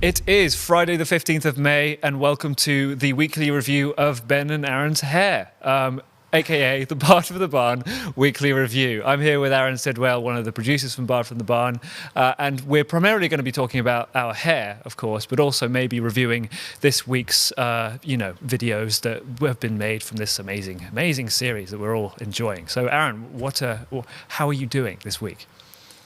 It is Friday the 15th of May, and welcome to the weekly review of Ben and Aaron's hair, aka the Bart from the Barn weekly review. I'm here with Aaron Sidwell, one of the producers from Bart from the Barn, and we're primarily going to be talking about our hair, of course, but also maybe reviewing this week's, videos that have been made from this amazing series that we're all enjoying. So, Aaron, how are you doing this week?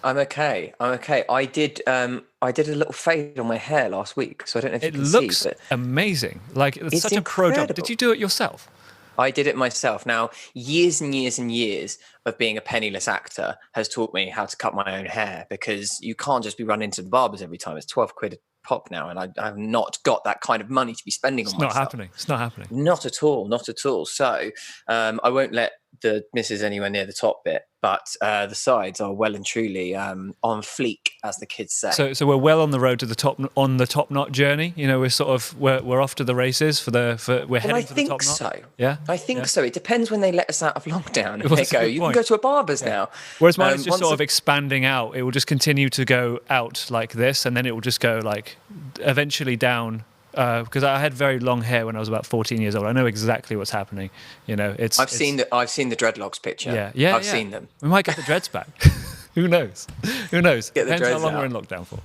I'm okay. I did a little fade on my hair last week, so I don't know if you can see. It looks amazing. Like, it's such incredible. a pro job. Did you do it yourself? I did it myself. Now, years and years and years of being a penniless actor has taught me how to cut my own hair, because you can't just be running to the barbers every time. It's 12 quid a pop now, and I've not got that kind of money to be spending on myself. It's not happening. Not at all. So I won't let the misses anywhere near the top bit, but the sides are well and truly on fleek, as the kids say. So we're well on the road to the top knot journey. You know, we're off to the races we're heading for the top knot. So. Yeah, I think so. It depends when they let us out of lockdown. And they go, you can go to a barber's now. Whereas mine is just sort of expanding out. It will just continue to go out like this, and then it will just go like eventually down. Because I had very long hair when I was about 14 years old. I know exactly what's happening. You know, I've seen the dreadlocks picture. Yeah, I've seen them. We might get the dreads back. Who knows? Depends how long we're in lockdown for.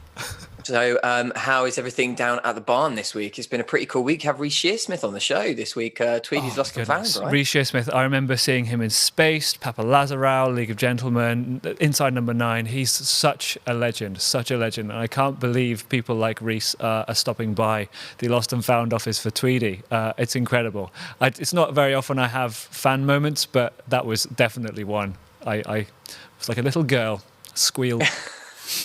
So, how is everything down at the barn this week? It's been a pretty cool week. Have Reece Shearsmith on the show this week. Tweedy's lost a fan, right? Reece Shearsmith, I remember seeing him in Spaced, Papa Lazarow, League of Gentlemen, Inside Number 9. He's such a legend. And I can't believe people like Reece are stopping by the Lost and Found office for Tweedy. It's incredible. It's not very often I have fan moments, but that was definitely one. I was like a little girl, squealed.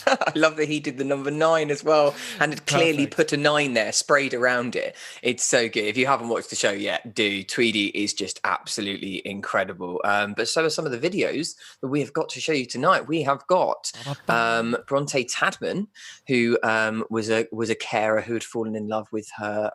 I love that he did the number 9 as well, and had clearly put a 9 there, sprayed around it. It's so good. If you haven't watched the show yet, do. Tweedy is just absolutely incredible. But so are some of the videos that we have got to show you tonight. We have got Bronte Tadman, who was a carer who had fallen in love with her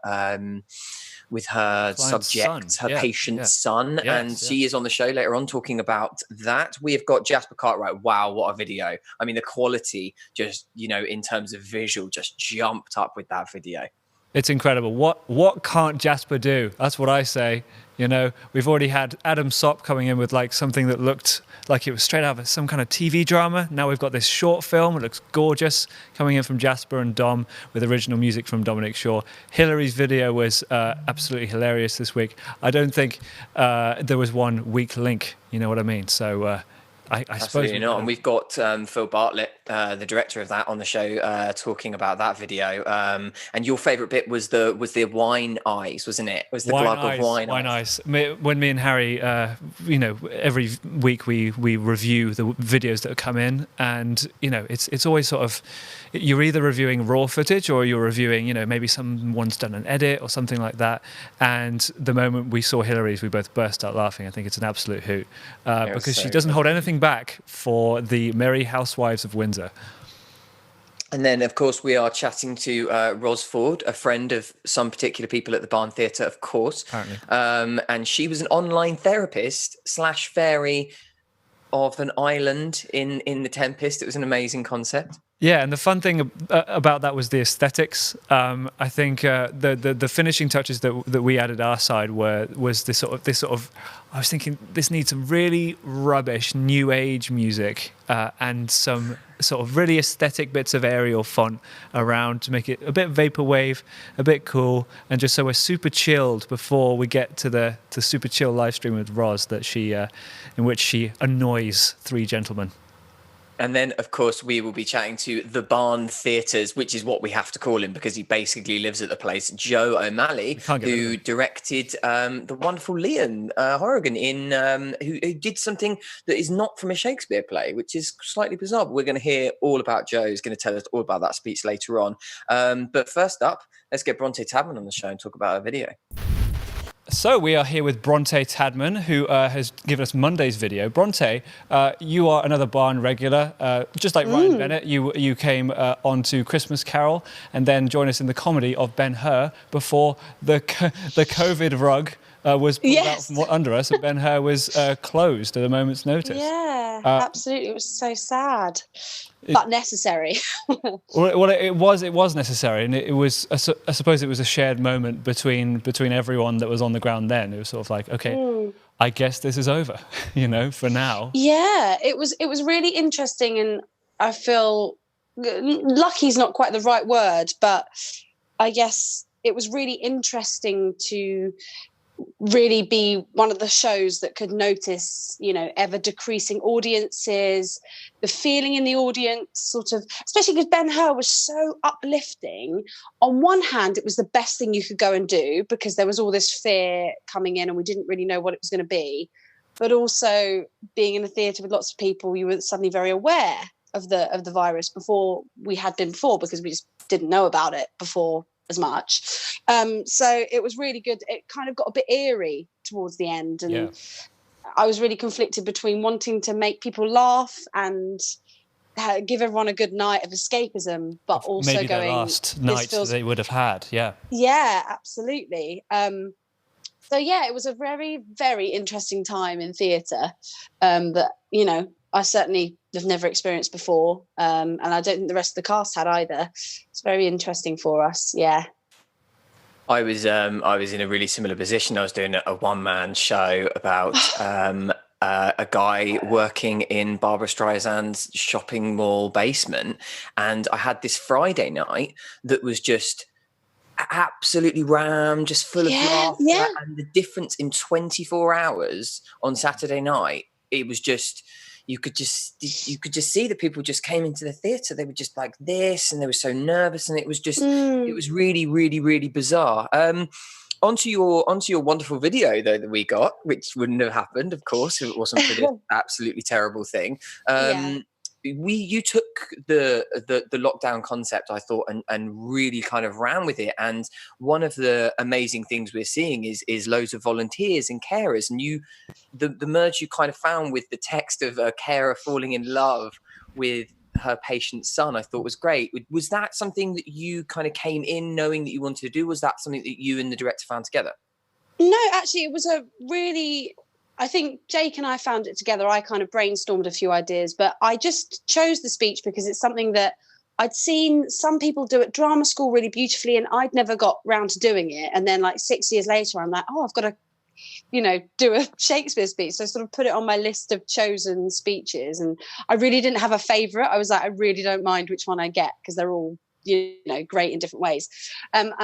subject, her patient's son, and she is on the show later on talking about that. We have got Jasper Cartwright. Wow, what a video. I mean, the quality just, in terms of visual, just jumped up with that video. It's incredible. What can't Jasper do? That's what I say. We've already had Adam Sopp coming in with like something that looked like it was straight out of some kind of TV drama. Now we've got this short film. It looks gorgeous, coming in from Jasper and Dom with original music from Dominic Shaw. Hillary's video was absolutely hilarious this week. I don't think there was one weak link. You know what I mean? So I suppose not. And we've got Phil Bartlett, the director of that, on the show talking about that video. And your favourite bit was the wine eyes, wasn't it? Was the glug of wine eyes? When me and Harry, every week we review the videos that come in, and it's always sort of, you're either reviewing raw footage or you're reviewing maybe someone's done an edit or something like that. And the moment we saw Hillary's, we both burst out laughing. I think it's an absolute hoot because she doesn't hold anything back for the Merry Housewives of Windsor. And then, of course, we are chatting to Ros Ford, a friend of some particular people at the Barn Theatre, of course. Apparently. And she was an online therapist / fairy of an island in The Tempest. It was an amazing concept. Yeah, and the fun thing about that was the aesthetics. I think the finishing touches that we added our side was this sort of. I was thinking this needs some really rubbish new age music and some sort of really aesthetic bits of Ariel font around to make it a bit vaporwave, a bit cool, and just so we're super chilled before we get to the super chill live stream with Ros in which she annoys 3 gentlemen. And then, of course, we will be chatting to the Barn Theatres, which is what we have to call him because he basically lives at the place, Joe O'Malley, who directed the wonderful Leon Horrigan who did something that is not from a Shakespeare play, which is slightly bizarre. But we're going to hear all about Joe. He's going to tell us all about that speech later on. But first up, let's get Bronte Tadman on the show and talk about her video. So we are here with Bronte Tadman, who has given us Monday's video. Bronte, you are another Barn regular. Just like Ryan Bennett, you came onto Christmas Carol and then joined us in the comedy of Ben-Hur before the COVID rug was pulled out from under us, and Ben Hur was closed at a moment's notice. Yeah, absolutely. It was so sad, but necessary. Well, it was necessary, and it was. I suppose it was a shared moment between everyone that was on the ground. Then it was sort of like, okay, I guess this is over, for now. Yeah, it was really interesting, and I feel lucky is not quite the right word, but I guess it was really interesting to really be one of the shows that could notice, ever decreasing audiences, the feeling in the audience, sort of, especially because Ben Hur was so uplifting. On one hand, it was the best thing you could go and do because there was all this fear coming in and we didn't really know what it was going to be. But also being in a theatre with lots of people, you were suddenly very aware of the virus before we had been before, because we just didn't know about it before as much. So it was really good. It kind of got a bit eerie towards the end, and I was really conflicted between wanting to make people laugh and give everyone a good night of escapism, but also maybe going, the last night they would have had. Yeah, absolutely. So it was a very, very interesting time in theatre that I certainly have never experienced before, and I don't think the rest of the cast had either. It's very interesting for us. Yeah. I was in a really similar position. I was doing a one-man show about a guy working in Barbara Streisand's shopping mall basement, and I had this Friday night that was just absolutely rammed, just full of laughter, and the difference in 24 hours on Saturday night, it was just. You could just see that people just came into the theatre. They were just like this, and they were so nervous, and it was just it was really, really, really bizarre. Onto your wonderful video though that we got, which wouldn't have happened, of course, if it wasn't for this absolutely terrible thing. You took the lockdown concept, I thought, and really kind of ran with it. And one of the amazing things we're seeing is loads of volunteers and carers. And the merge you kind of found with the text of a carer falling in love with her patient's son, I thought was great. Was that something that you kind of came in knowing that you wanted to do? Was that something that you and the director found together? No, actually, it was I think Jake and I found it together. I kind of brainstormed a few ideas, but I just chose the speech because it's something that I'd seen some people do at drama school really beautifully, and I'd never got round to doing it. And then 6 years later, I'm like, I've got to, do a Shakespeare speech. So I sort of put it on my list of chosen speeches, and I really didn't have a favourite. I was like, I really don't mind which one I get because they're all, great in different ways. And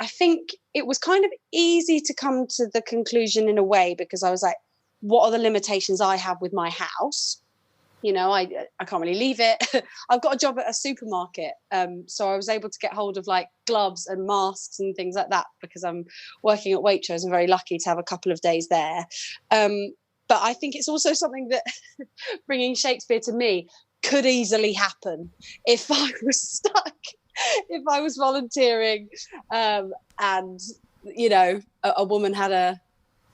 I think it was kind of easy to come to the conclusion in a way because I was like, what are the limitations I have with my house? I can't really leave it. I've got a job at a supermarket. So I was able to get hold of gloves and masks and things like that because I'm working at Waitrose. I'm very lucky to have a couple of days there. But I think it's also something that bringing Shakespeare to me could easily happen if I was stuck. If I was volunteering and, a woman had a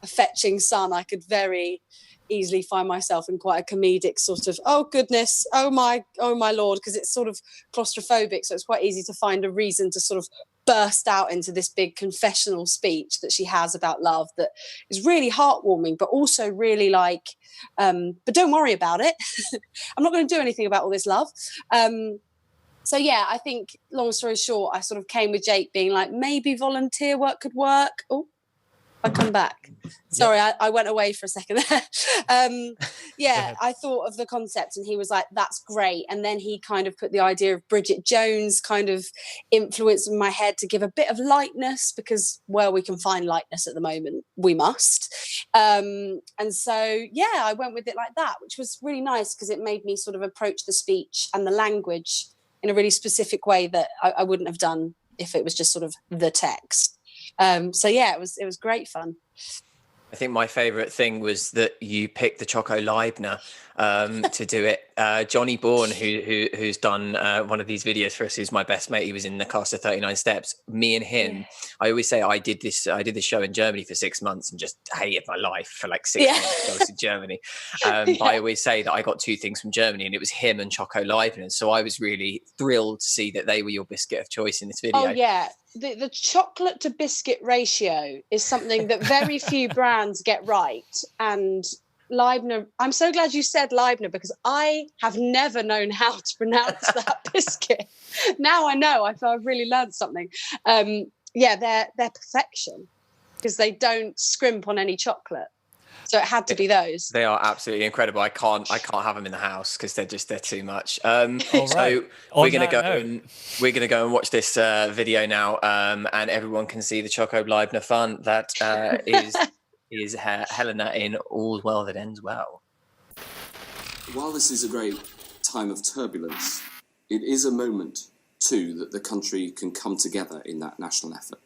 fetching son, I could very easily find myself in quite a comedic sort of, oh goodness, oh my Lord, because it's sort of claustrophobic. So it's quite easy to find a reason to sort of burst out into this big confessional speech that she has about love that is really heartwarming, but also really but don't worry about it. I'm not going to do anything about all this love. So, I think, long story short, I sort of came with Jake being like, maybe volunteer work could work. Oh, I come back. Sorry, I went away for a second there. I thought of the concept and he was like, that's great. And then he kind of put the idea of Bridget Jones kind of influence in my head to give a bit of lightness because, we can find lightness at the moment. We must. And so, I went with it like that, which was really nice because it made me sort of approach the speech and the language in a really specific way that I wouldn't have done if it was just sort of the text. It was great fun. I think my favourite thing was that you picked the Choco Leibner to do it Johnny Bourne, who's done one of these videos for us, who's my best mate. He was in the cast of 39 Steps. Me and him, I always say I did this show in Germany for 6 months and just hated my life for like 6 months. I was in Germany. But I always say that I got 2 things from Germany, and it was him and Choco Leibniz. So I was really thrilled to see that they were your biscuit of choice in this video. Oh yeah, the chocolate to biscuit ratio is something that very few brands get right, and Leibniz, I'm so glad you said Leibniz, because I have never known how to pronounce that biscuit. Now I know. I've really learned something. They're perfection, because they don't scrimp on any chocolate. So it had to be those. They are absolutely incredible. I can't have them in the house because they're too much. So we're gonna go and watch this video now, and everyone can see the Choco Leibniz fun that is Helena in All's Well That Ends Well. While this is a great time of turbulence, it is a moment too that the country can come together in that national effort.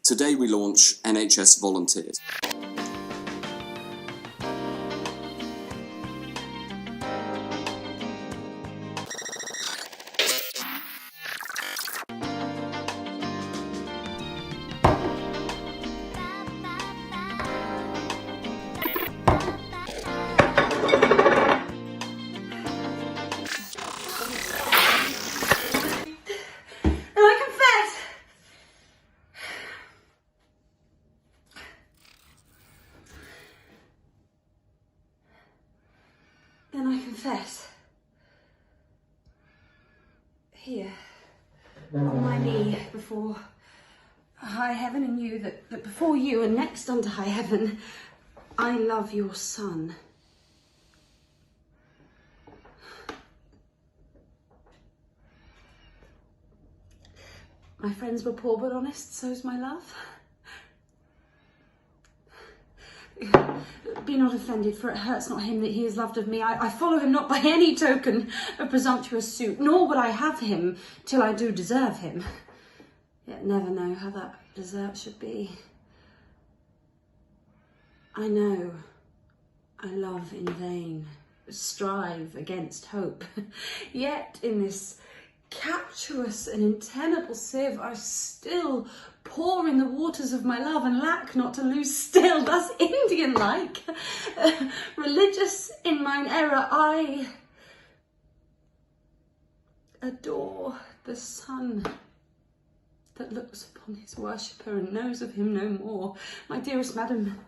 Today we launch NHS Volunteers. Then I confess. Here, on my knee before high heaven, and you, that before you and next unto high heaven, I love your son. My friends were poor but honest, so's my love. Be not offended, for it hurts not him that he is loved of me. I follow him not by any token of presumptuous suit, nor would I have him till I do deserve him. Yet never know how that desert should be. I know I love in vain, strive against hope. Yet in this captious and untenable sieve I still pour in the waters of my love, and lack not to lose still, thus Indian-like, religious in mine error, I adore the sun that looks upon his worshipper and knows of him no more. My dearest madam,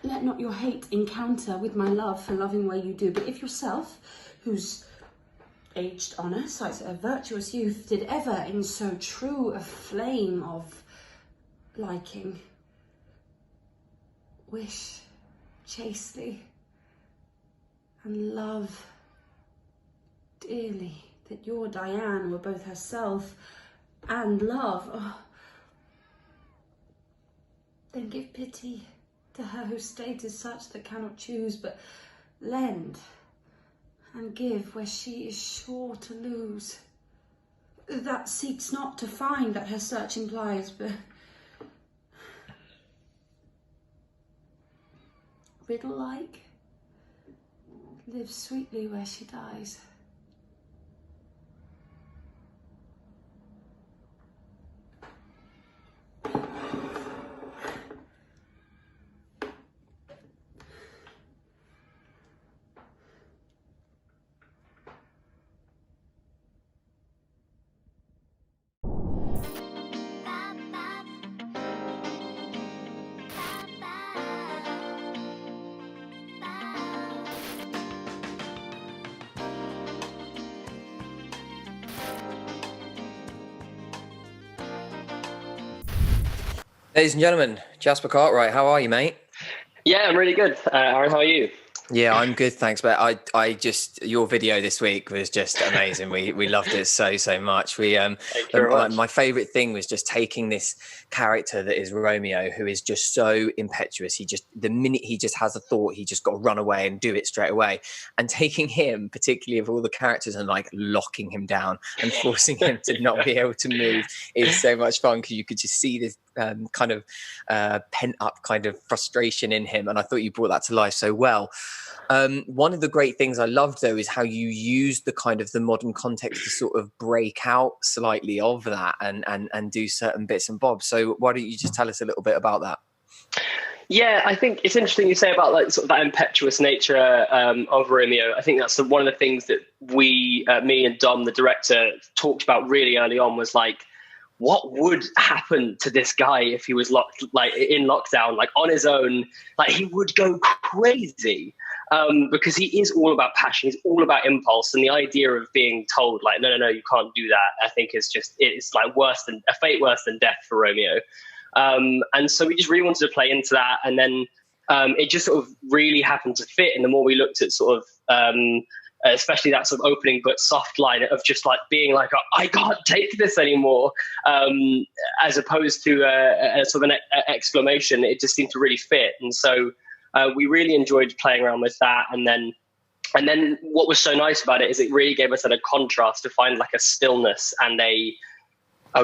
let not your hate encounter with my love for loving where you do, but if yourself, whose aged honour cites a virtuous youth, did ever in so true a flame of liking wish chastely and love dearly that your Diane were both herself and love, then give pity to her whose state is such that cannot choose, but lend and give where she is sure to lose. That seeks not to find that her search implies, but riddle-like lives sweetly where she dies. Ladies and gentlemen, Jasper Cartwright, how are you, mate? Yeah, I'm really good. Aaron, how are you? Yeah, I'm good, thanks. But I just, your video this week was just amazing. We loved it so much. My favourite thing was just taking this character that is Romeo, who is just so impetuous. The minute he just has a thought, he just got to run away and do it straight away. And taking him, particularly of all the characters, and like locking him down and forcing him to not be able to move is so much fun, because you could just see this kind of pent up kind of frustration in him. And I thought you brought that to life so well. One of the great things I loved, though, is how you used the kind of the modern context to sort of break out slightly of that and do certain bits and bobs. So why don't you just tell us a little bit about that? Yeah, I think it's interesting you say about like sort of that impetuous nature of Romeo. I think that's one of the things that we, me and Dom, the director, talked about really early on was like, what would happen to this guy if he was locked, like in lockdown, like on his own? Like he would go crazy because he is all about passion. He's all about impulse, and the idea of being told like, no, you can't do that, I think is just, it's like a fate worse than death for Romeo. And so we just really wanted to play into that. And then it just sort of really happened to fit. And the more we looked at sort of, especially that sort of opening but soft line of just like being like, I can't take this anymore, as opposed to a sort of an exclamation, it just seemed to really fit. And so we really enjoyed playing around with that. And then what was so nice about it is it really gave us a contrast to find like a stillness and a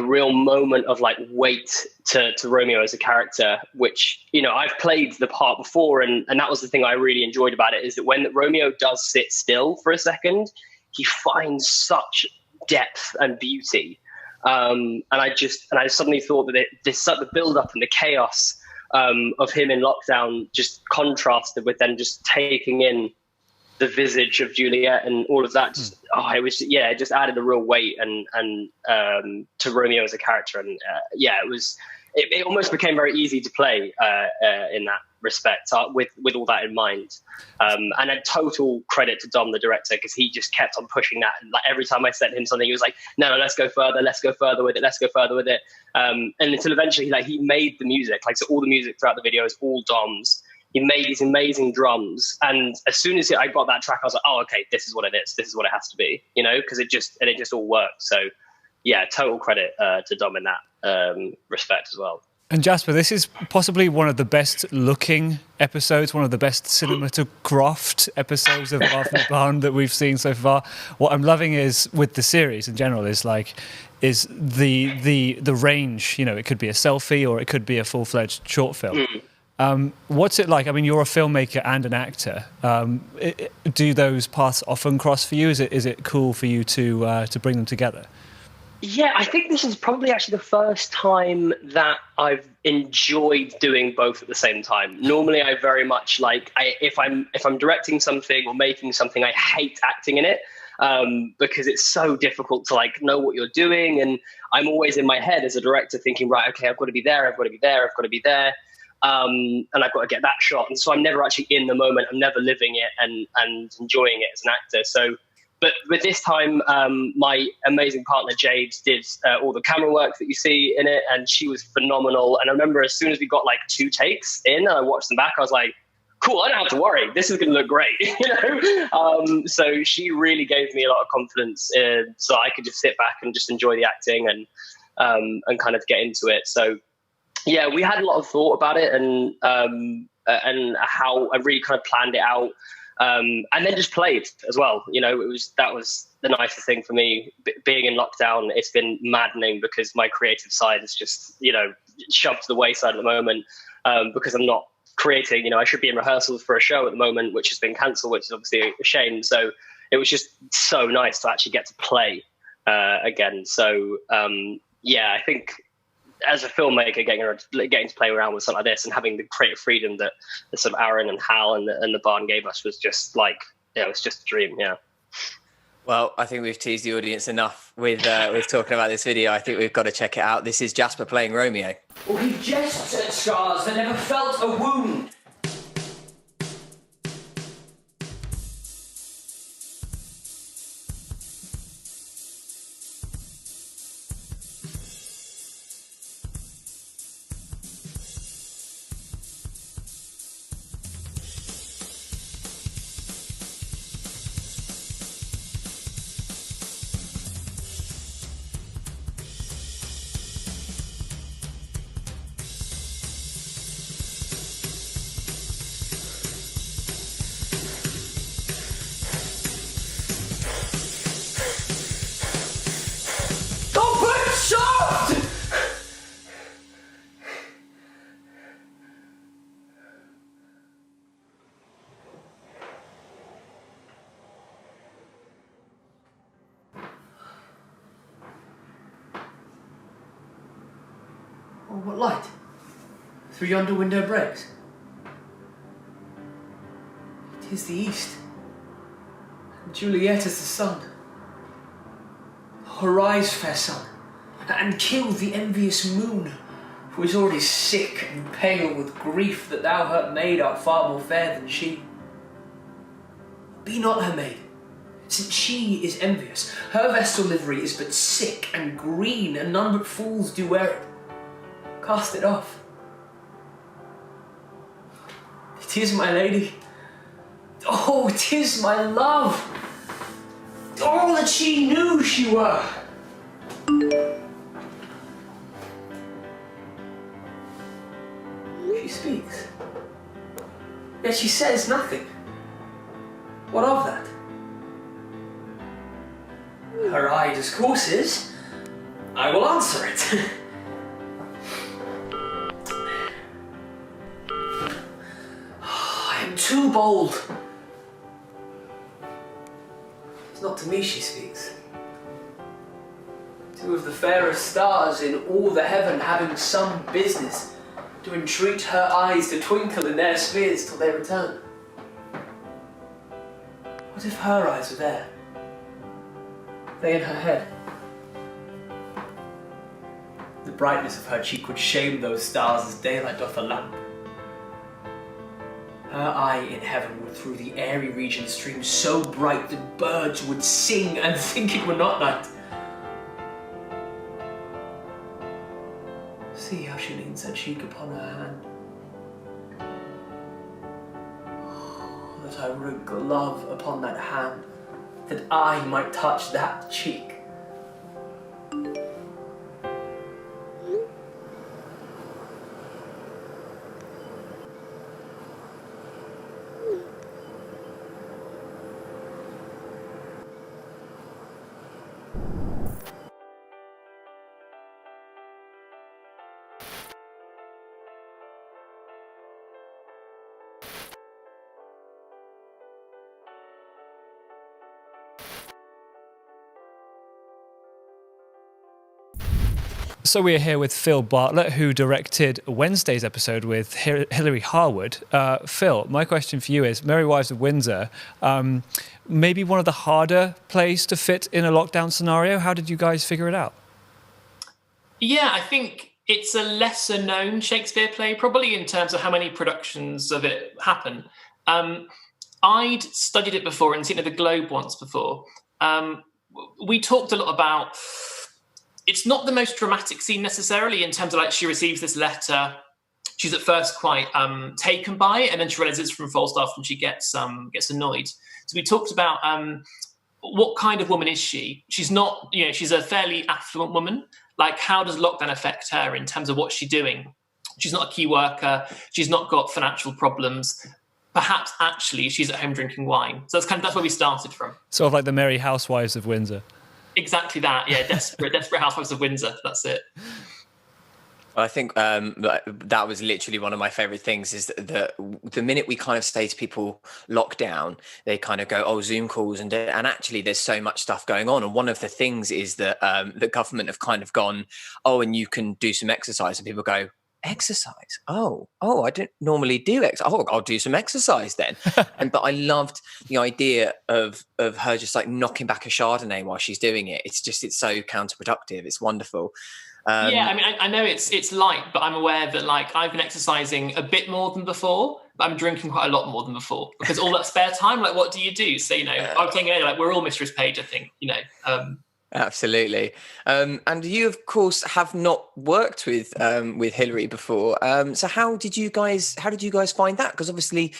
real moment of like weight to Romeo as a character, which, you know, I've played the part before. And that was the thing I really enjoyed about it, is that when Romeo does sit still for a second, he finds such depth and beauty. And I suddenly thought that the build up and the chaos of him in lockdown just contrasted with then just taking in the visage of Juliet and all of that. Just, it just added a real weight and to Romeo as a character. And it almost became very easy to play in that respect with all that in mind. And a total credit to Dom, the director, because he just kept on pushing that. And like every time I sent him something, he was like, no, let's go further with it. And until eventually he made the music, like, so all the music throughout the video is all Dom's. He made these amazing drums, and as soon as I got that track, I was like, "Oh, okay, this is what it is. This is what it has to be," you know, because it just all worked. So, yeah, total credit to Dom in that respect as well. And Jasper, this is possibly one of the best looking episodes, one of the best cinematographed episodes of Bar from the Barn that we've seen so far. What I'm loving is with the series in general is the range. You know, it could be a selfie or it could be a full-fledged short film. What's it like? I mean, you're a filmmaker and an actor. Do those paths often cross for you? Is it cool for you to bring them together? Yeah, I think this is probably actually the first time that I've enjoyed doing both at the same time. Normally, I very much like if I'm directing something or making something, I hate acting in it because it's so difficult to like know what you're doing, and I'm always in my head as a director thinking, right, okay, I've got to be there, and I've got to get that shot. And so I'm never actually in the moment. I'm never living it and enjoying it as an actor. So, but with this time, my amazing partner Jade did all the camera work that you see in it, and she was phenomenal. And I remember as soon as we got like 2 takes in, and I watched them back, I was like, cool, I don't have to worry. This is going to look great, you know? So she really gave me a lot of confidence, so I could just sit back and just enjoy the acting and kind of get into it. So, yeah, we had a lot of thought about it and how I really kind of planned it out, and then just played as well. You know, that was the nicest thing for me. Being in lockdown, it's been maddening because my creative side is just, you know, shoved to the wayside at the moment because I'm not creating. You know, I should be in rehearsals for a show at the moment, which has been cancelled, which is obviously a shame. So it was just so nice to actually get to play again. So yeah, I think as a filmmaker, getting to play around with something like this and having the creative freedom that the sort of Aaron and Hal and the Barn gave us was just like, yeah, it was just a dream. Yeah. Well, I think we've teased the audience enough with talking about this video. I think we've got to check it out. This is Jasper playing Romeo. Oh, he jests at scars that never felt a wound. What light? Through yonder window breaks. It is the east. And Juliet is the sun. Arise, fair sun, and kill the envious moon, who is already sick and pale with grief that thou her maid art far more fair than she. Be not her maid, since she is envious. Her vestal livery is but sick and green, and none but fools do wear it. Cast it off. It is my lady. Oh, it is my love. All that she knew she were. She speaks, yet she says nothing. What of that? Her eye discourses, I will answer it. I am too bold. It's not to me she speaks. Two of the fairest stars in all the heaven having some business to entreat her eyes to twinkle in their spheres till they return. What if her eyes were there? They in her head? The brightness of her cheek would shame those stars as daylight doth a lamp. Her eye in heaven would through the airy region stream so bright that birds would sing and think it were not night. See how she leans her cheek upon her hand. Oh, that I would glove upon that hand, that I might touch that cheek. So we are here with Phil Bartlett, who directed Wednesday's episode with Hilary Harwood. Phil, my question for you is, Merry Wives of Windsor, maybe one of the harder plays to fit in a lockdown scenario. How did you guys figure it out? Yeah, I think it's a lesser known Shakespeare play, probably in terms of how many productions of it happen. I'd studied it before and seen it at the Globe once before. We talked a lot about... It's not the most dramatic scene necessarily in terms of like she receives this letter. She's at first quite taken by it, and then she realizes it's from Falstaff and she gets annoyed. So we talked about what kind of woman is she? She's not, she's a fairly affluent woman. Like, how does lockdown affect her in terms of what she's doing? She's not a key worker. She's not got financial problems. Perhaps actually she's at home drinking wine. So that's where we started from. Sort of like the Merry Housewives of Windsor. Exactly that, yeah. Desperate Housewives of Windsor. That's it. I think that was literally one of my favorite things, is that the minute we kind of say to people lockdown, they kind of go, oh, Zoom calls. And actually there's so much stuff going on. And one of the things is that the government have kind of gone, oh, and you can do some exercise. And people go, exercise? Oh, I don't normally do exercise. Oh, I'll do some exercise then. But I loved the idea of her just like knocking back a Chardonnay while she's doing it. It's so counterproductive. It's wonderful. Yeah, I mean, I know it's light, but I'm aware that like I've been exercising a bit more than before, but I'm drinking quite a lot more than before, because all that spare time, like, what do you do? So, I was saying, like, we're all Mistress Page, I think, Absolutely. And you, of course, have not worked with Hilary before. So how did you guys find that? Because obviously,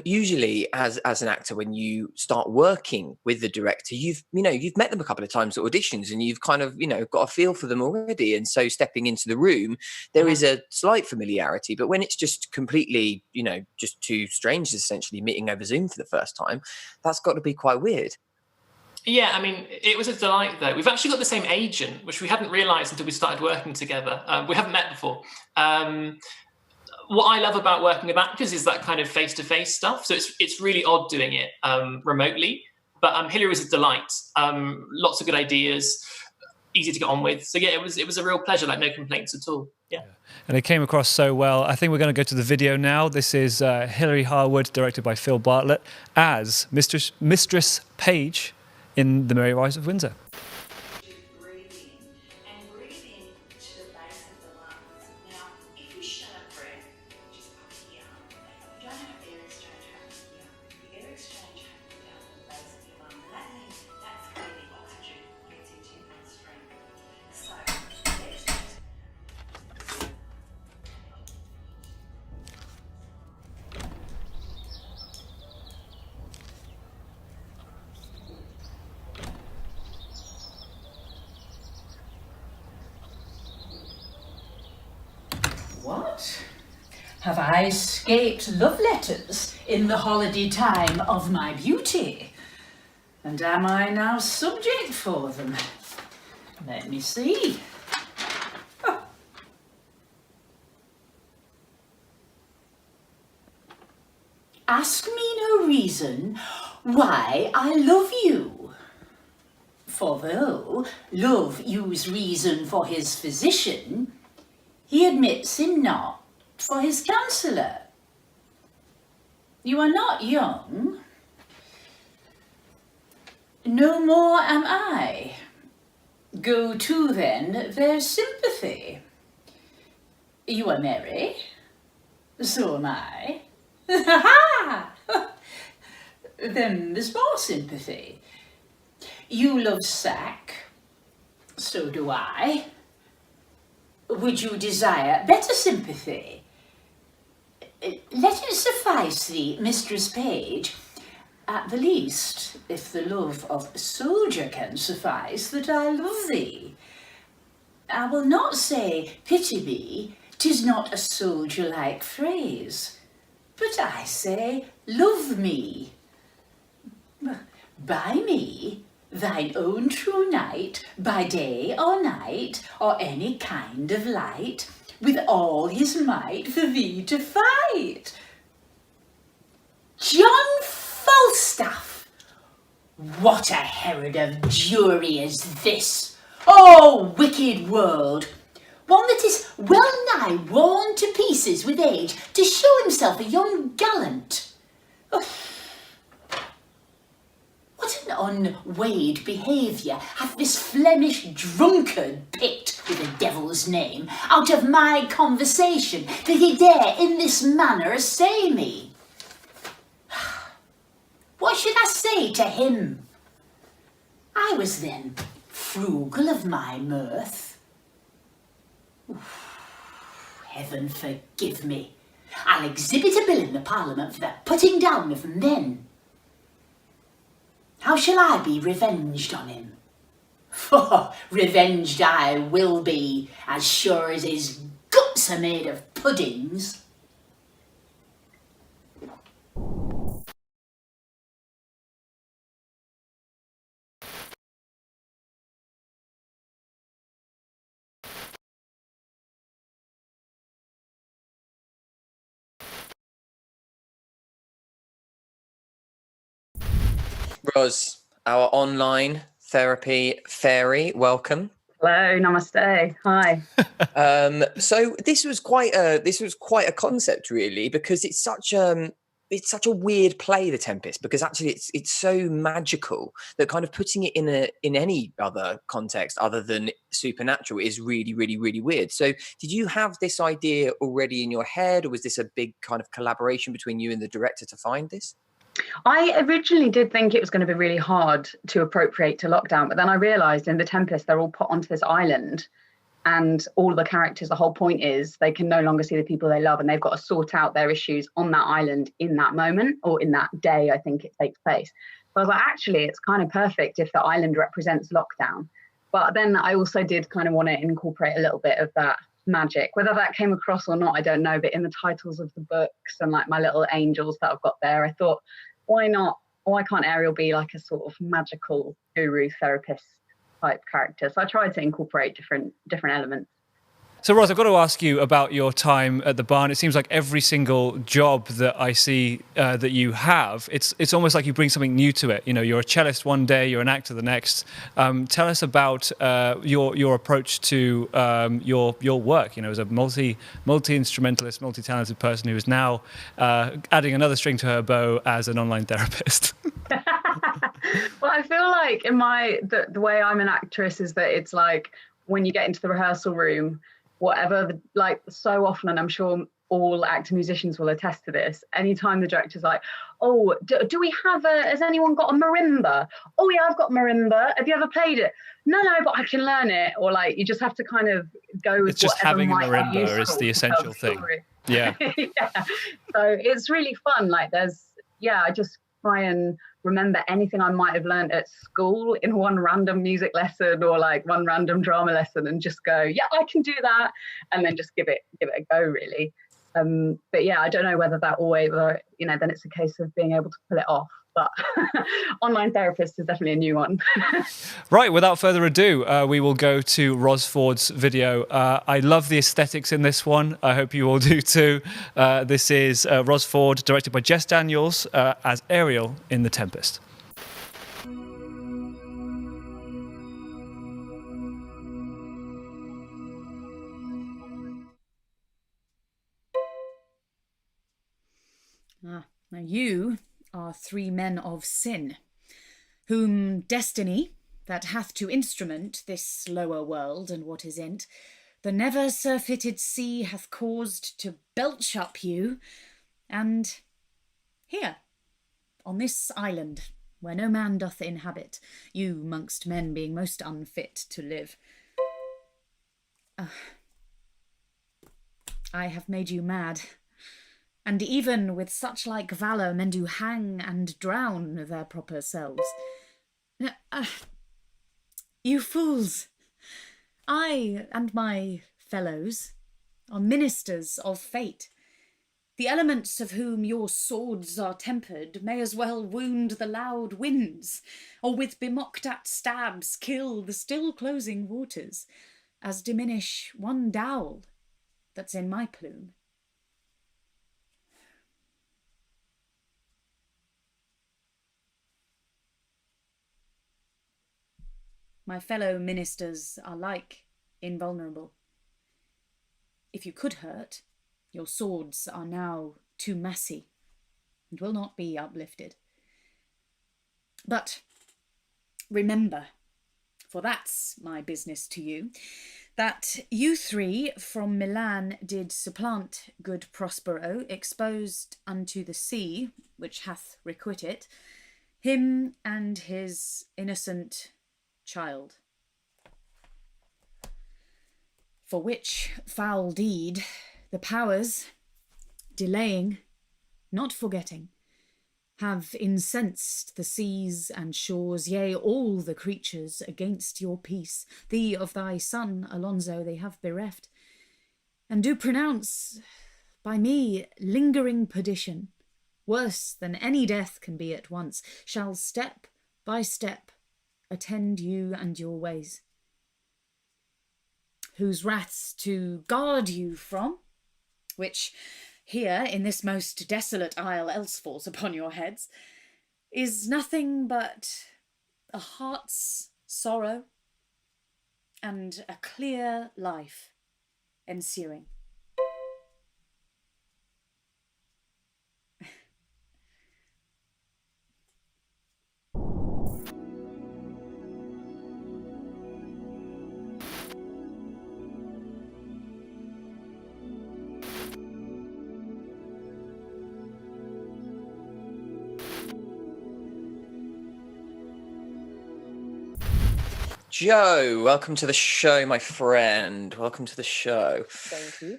usually as an actor, when you start working with the director, you've met them a couple of times at auditions, and you've kind of, got a feel for them already. And so stepping into the room, there is a slight familiarity. But when it's just completely, just two strangers essentially meeting over Zoom for the first time, that's got to be quite weird. Yeah, I mean, it was a delight, though. We've actually got the same agent, which we hadn't realised until we started working together. We haven't met before. What I love about working with actors is that kind of face-to-face stuff. So it's really odd doing it remotely. But Hilary was a delight. Lots of good ideas, easy to get on with. So yeah, it was a real pleasure, like no complaints at all. Yeah. And it came across so well. I think we're going to go to the video now. This is Hilary Harwood, directed by Phil Bartlett, as Mistress Page in The Merry Wives of Windsor. What? Have I escaped love letters in the holiday time of my beauty? And am I now subject for them? Let me see. Oh. Ask me no reason why I love you. For though love use reason for his physician, he admits him not for his counsellor. You are not young. No more am I. Go to then their sympathy. You are merry. So am I. Ha! Then there's more sympathy. You love sack. So do I. Would you desire better sympathy? Let it suffice thee, Mistress Page, at the least, if the love of a soldier can suffice, that I love thee. I will not say, pity me, 'tis not a soldier-like phrase, but I say, love me. By me, thine own true knight, by day or night, or any kind of light, with all his might for thee to fight. John Falstaff! What a Herod of jury is this! Oh, wicked world! One that is well nigh worn to pieces with age, to show himself a young gallant. Oh. What an unweighed behaviour hath this Flemish drunkard picked, with the devil's name, out of my conversation, that he dare in this manner assay me? What should I say to him? I was then frugal of my mirth. Heaven forgive me. I'll exhibit a bill in the Parliament for the putting down of men. How shall I be revenged on him? For revenged I will be, as sure as his guts are made of puddings. Ros, our online therapy fairy, welcome. Hello, namaste. Hi. So this was quite a concept, really, because it's such a weird play, The Tempest, because actually it's so magical that kind of putting it in any other context other than supernatural is really, really, really weird. So did you have this idea already in your head, or was this a big kind of collaboration between you and the director to find this? I originally did think it was going to be really hard to appropriate to lockdown, but then I realised in The Tempest they're all put onto this island, and all of the characters, the whole point is they can no longer see the people they love, and they've got to sort out their issues on that island in that moment, or in that day, I think it takes place. So I was like, actually, it's kind of perfect if the island represents lockdown. But then I also did kind of want to incorporate a little bit of that magic. Whether that came across or not, I don't know, but in the titles of the books and like my little angels that I've got there, I thought, why can't Ariel be like a sort of magical guru therapist type character? So I tried to incorporate different elements. So, Ros, I've got to ask you about your time at the barn. It seems like every single job that I see that you have, it's almost like you bring something new to it. You know, you're a cellist one day, you're an actor the next. Tell us about your approach to your work. You know, as a multi-instrumentalist, multi-talented person who is now adding another string to her bow as an online therapist. Well, I feel like in the way I'm an actress is that it's like when you get into the rehearsal room, whatever, like so often, and I'm sure all actor musicians will attest to this, anytime the director's like, oh, do we have has anyone got a marimba? Oh yeah, I've got marimba. Have you ever played it? No, but I can learn it. Or like, you just have to kind of go with it's just whatever having a might be marimba is the useful essential thing. Yeah. Yeah. So it's really fun. Like I just try and remember anything I might have learned at school in one random music lesson or like one random drama lesson and just go, yeah, I can do that. And then just give it a go, really. But yeah, I don't know whether that always, you know, then it's a case of being able to pull it off. But online therapist is definitely a new one. Right, without further ado, we will go to Ros Ford's video. I love the aesthetics in this one. I hope you all do too. This is Ros Ford, directed by Jess Daniels, as Ariel in The Tempest. Now you are three men of sin, whom destiny, that hath to instrument this lower world and what is in't, the never surfeited sea hath caused to belch up you, and here, on this island, where no man doth inhabit, you mongst men being most unfit to live, I have made you mad. And even with such like valour men do hang and drown their proper selves. You fools! I and my fellows are ministers of fate. The elements of whom your swords are tempered may as well wound the loud winds, or with bemocked at stabs kill the still closing waters, as diminish one dowel that's in my plume. My fellow ministers are like invulnerable. If you could hurt, your swords are now too massy and will not be uplifted. But remember, for that's my business to you, that you three from Milan did supplant good Prospero, exposed unto the sea, which hath requited him and his innocent child. For which foul deed the powers, delaying, not forgetting, have incensed the seas and shores, yea, all the creatures against your peace. Thee of thy son, Alonso, they have bereft, and do pronounce by me lingering perdition, worse than any death can be at once, shall step by step attend you and your ways, whose wraths to guard you from, which here in this most desolate isle else falls upon your heads, is nothing but a heart's sorrow and a clear life ensuing. Joe, welcome to the show, my friend. Welcome to the show. Thank you.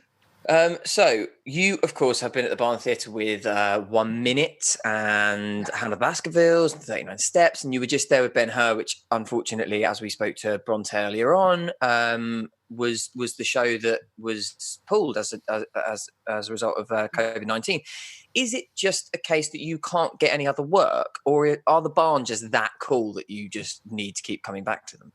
So you, of course, have been at the Barn Theatre with 1 Minute and Hannah Baskervilles and 39 Steps, and you were just there with Ben-Hur, which unfortunately, as we spoke to Bronte earlier on, was the show that was pulled as a result of COVID-19. Is it just a case that you can't get any other work, or are the Barn just that cool that you just need to keep coming back to them?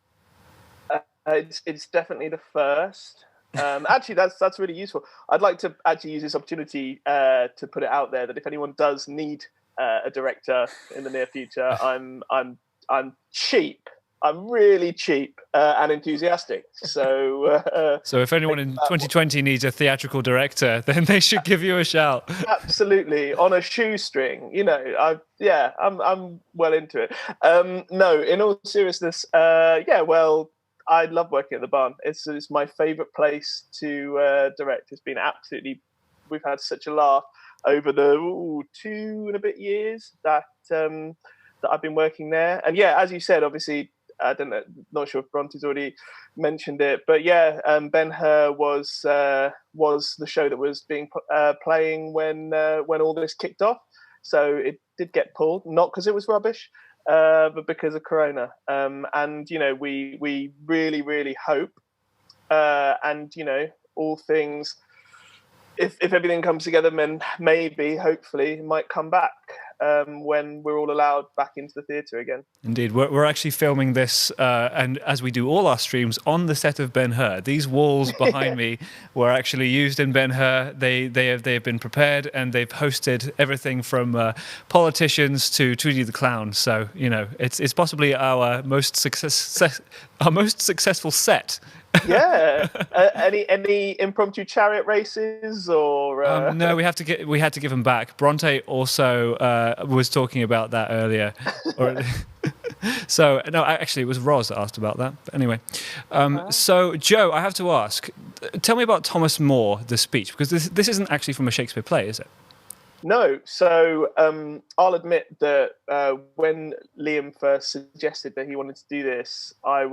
It's definitely the first. Actually, that's really useful. I'd like to actually use this opportunity to put it out there that if anyone does need a director in the near future, I'm cheap. I'm really cheap and enthusiastic. So if anyone in 2020 needs a theatrical director, then they should give you a shout. Absolutely, on a shoestring. I'm well into it. No, in all seriousness, well, I love working at the Barn. It's my favourite place to direct. It's been absolutely. We've had such a laugh over the 2 and a bit years that I've been working there. And yeah, as you said, obviously, I don't know, not sure if Bronte's already mentioned it, but yeah, Ben-Hur was the show that was being playing when all this kicked off. So it did get pulled, not because it was rubbish, but because of Corona. And we really, really hope, and all things. If everything comes together, then maybe, hopefully, it might come back when we're all allowed back into the theatre again. Indeed. We're actually filming this, and as we do all our streams, on the set of Ben-Hur. These walls behind me were actually used in Ben-Hur. They have been prepared, and they've hosted everything from politicians to Tweety the Clown. So, it's possibly our most successful set. Yeah. Any impromptu chariot races or? No, we had to give them back. Bronte also was talking about that earlier. So no, actually, it was Ros that asked about that. But anyway, so Joe, I have to ask. Tell me about Thomas More, the speech, because this isn't actually from a Shakespeare play, is it? No, so I'll admit that when Liam first suggested that he wanted to do this, I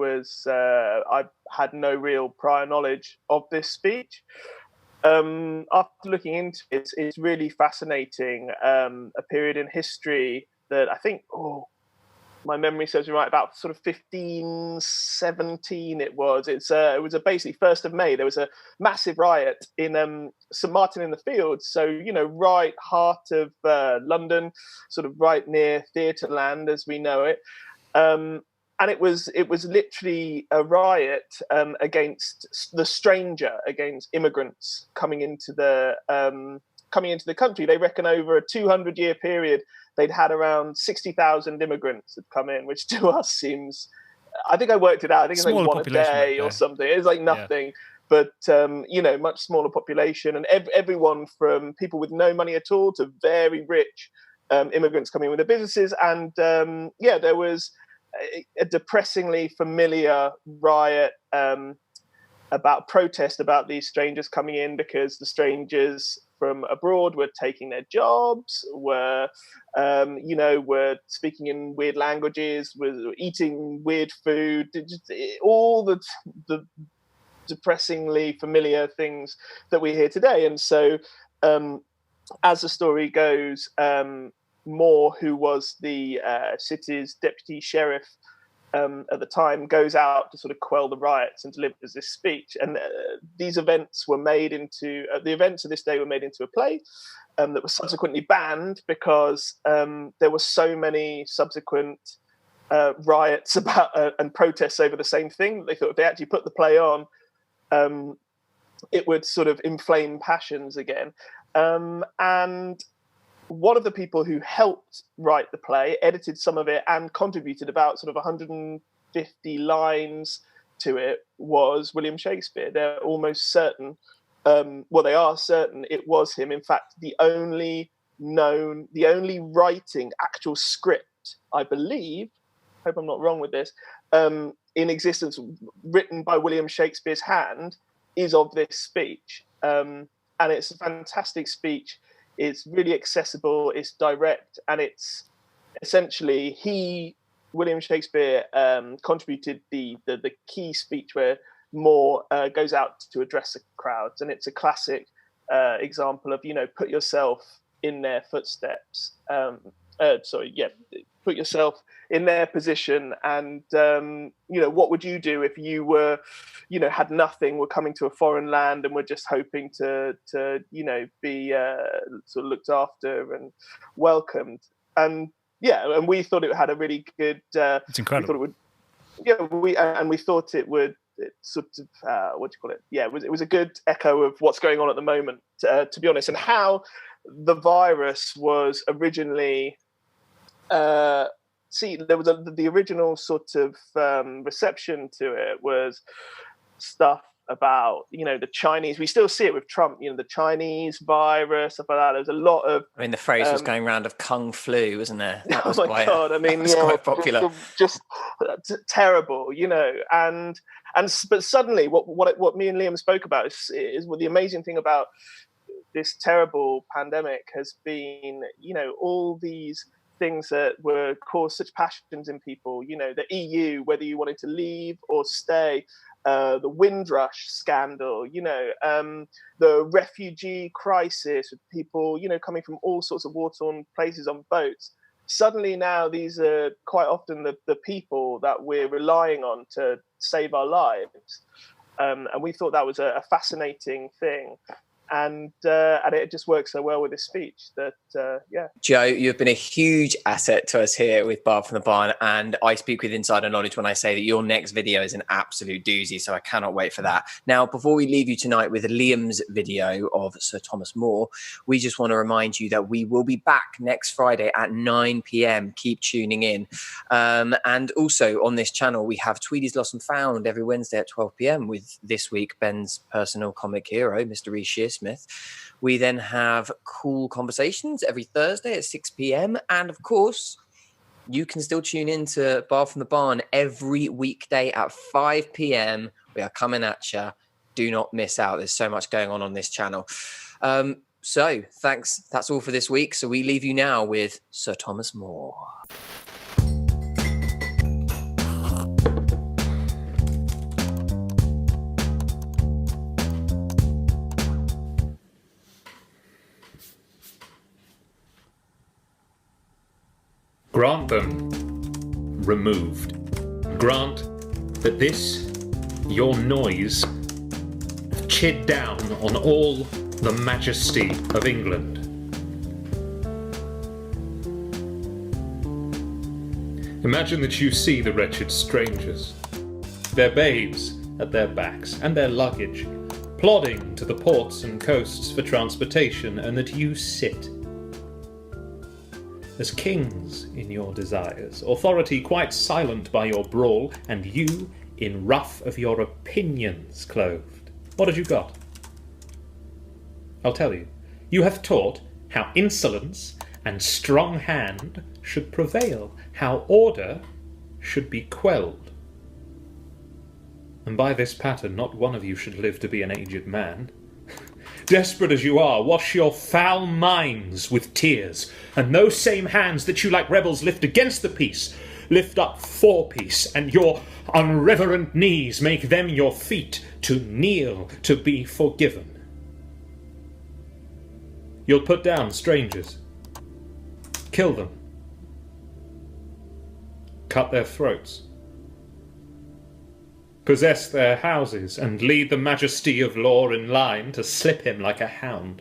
had no real prior knowledge of this speech. After looking into it, it's really fascinating, a period in history that I think, my memory serves me right, about sort of 1517 it was. It was basically 1st of May. There was a massive riot in St Martin in the Fields. So, right heart of London, sort of right near theatre land as we know it. And it was literally a riot against the stranger, against immigrants coming into the country. They reckon over a 200-year period, they'd had around 60,000 immigrants that come in, which to us seems, I think I worked it out. I think it's like one a day or something. It's like nothing, but much smaller population, and everyone from people with no money at all to very rich immigrants coming in with their businesses. And there was a depressingly familiar riot about protest about these strangers coming in because the strangers from abroad were taking their jobs, were speaking in weird languages, were eating weird food, all the depressingly familiar things that we hear today. And so, as the story goes, Moore, who was the city's deputy sheriff at the time, goes out to sort of quell the riots and delivers this speech. And these events were made into the events of this day were made into a play that was subsequently banned because there were so many subsequent riots about and protests over the same thing that they thought if they actually put the play on, it would sort of inflame passions again. And one of the people who helped write the play, edited some of it, and contributed about sort of 150 lines to it was William Shakespeare. They're almost certain, they are certain it was him. In fact, the only writing, actual script, I believe, hope I'm not wrong with this, in existence, written by William Shakespeare's hand, is of this speech. And it's a fantastic speech. It's really accessible, it's direct, and it's essentially William Shakespeare contributed the key speech where Moore goes out to address the crowds, and it's a classic example of, put yourself in their footsteps. Put yourself in their position, and what would you do if you were, had nothing, were coming to a foreign land and were just hoping to be sort of looked after and welcomed. And we thought it had a really good. It's incredible. We thought it would it sort of what do you call it? Yeah, it was a good echo of what's going on at the moment, to be honest, and how the virus was originally. There was the original sort of reception to it was stuff about, the Chinese. We still see it with Trump, the Chinese virus, stuff like that. There's a lot of. I mean, the phrase was going around of Kung Flu, wasn't there? That was God! I mean, quite popular. Just terrible, but suddenly, what me and Liam spoke about is what the amazing thing about this terrible pandemic has been. All these things that were caused such passions in people. The EU, whether you wanted to leave or stay. The Windrush scandal, the refugee crisis with people, coming from all sorts of war-torn places on boats. Suddenly now these are quite often the people that we're relying on to save our lives. And we thought that was a fascinating thing. And it just works so well with this speech that, Joe, you've been a huge asset to us here with Bar from the Barn, and I speak with insider knowledge when I say that your next video is an absolute doozy, so I cannot wait for that. Now, before we leave you tonight with Liam's video of Sir Thomas More, we just want to remind you that we will be back next Friday at 9 p.m. Keep tuning in. And also on this channel, we have Tweedy's Lost and Found every Wednesday at 12 p.m. with this week Ben's personal comic hero, Mr. Reece Shearsmith. We then have Cool Conversations every Thursday at 6 p.m. And of course, you can still tune in to Bar from the Barn every weekday at 5 p.m. We are coming at you. Do not miss out. There's so much going on this channel. So thanks. That's all for this week. So we leave you now with Sir Thomas More. Grant them removed. Grant that this, your noise, chid down on all the majesty of England. Imagine that you see the wretched strangers, their babes at their backs and their luggage, plodding to the ports and coasts for transportation, and that you sit as kings in your desires, authority quite silent by your brawl, and you in ruff of your opinions clothed. What have you got? I'll tell you. You have taught how insolence and strong hand should prevail, how order should be quelled. And by this pattern, not one of you should live to be an aged man. Desperate as you are, wash your foul minds with tears, and those same hands that you like rebels lift against the peace, lift up for peace, and your unreverent knees make them your feet to kneel to be forgiven. You'll put down strangers, kill them, cut their throats, possess their houses, and lead the majesty of law in line to slip him like a hound.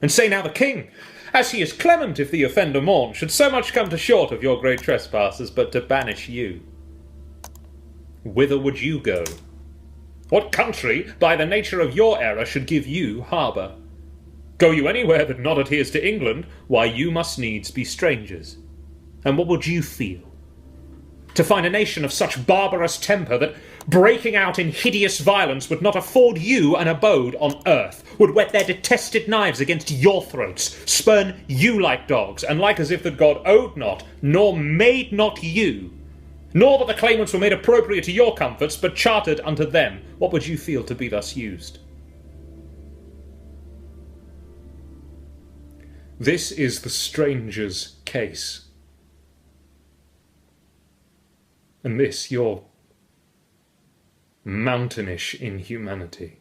And say now the king, as he is clement if the offender mourn, should so much come to short of your great trespasses, but to banish you. Whither would you go? What country, by the nature of your error, should give you harbour? Go you anywhere that not adheres to England, why you must needs be strangers. And what would you feel? To find a nation of such barbarous temper that, breaking out in hideous violence, would not afford you an abode on earth, would whet their detested knives against your throats, spurn you like dogs, and like as if that God owed not, nor made not you, nor that the claimants were made appropriate to your comforts, but chartered unto them, what would you feel to be thus used? This is the stranger's case. And this your mountainish inhumanity.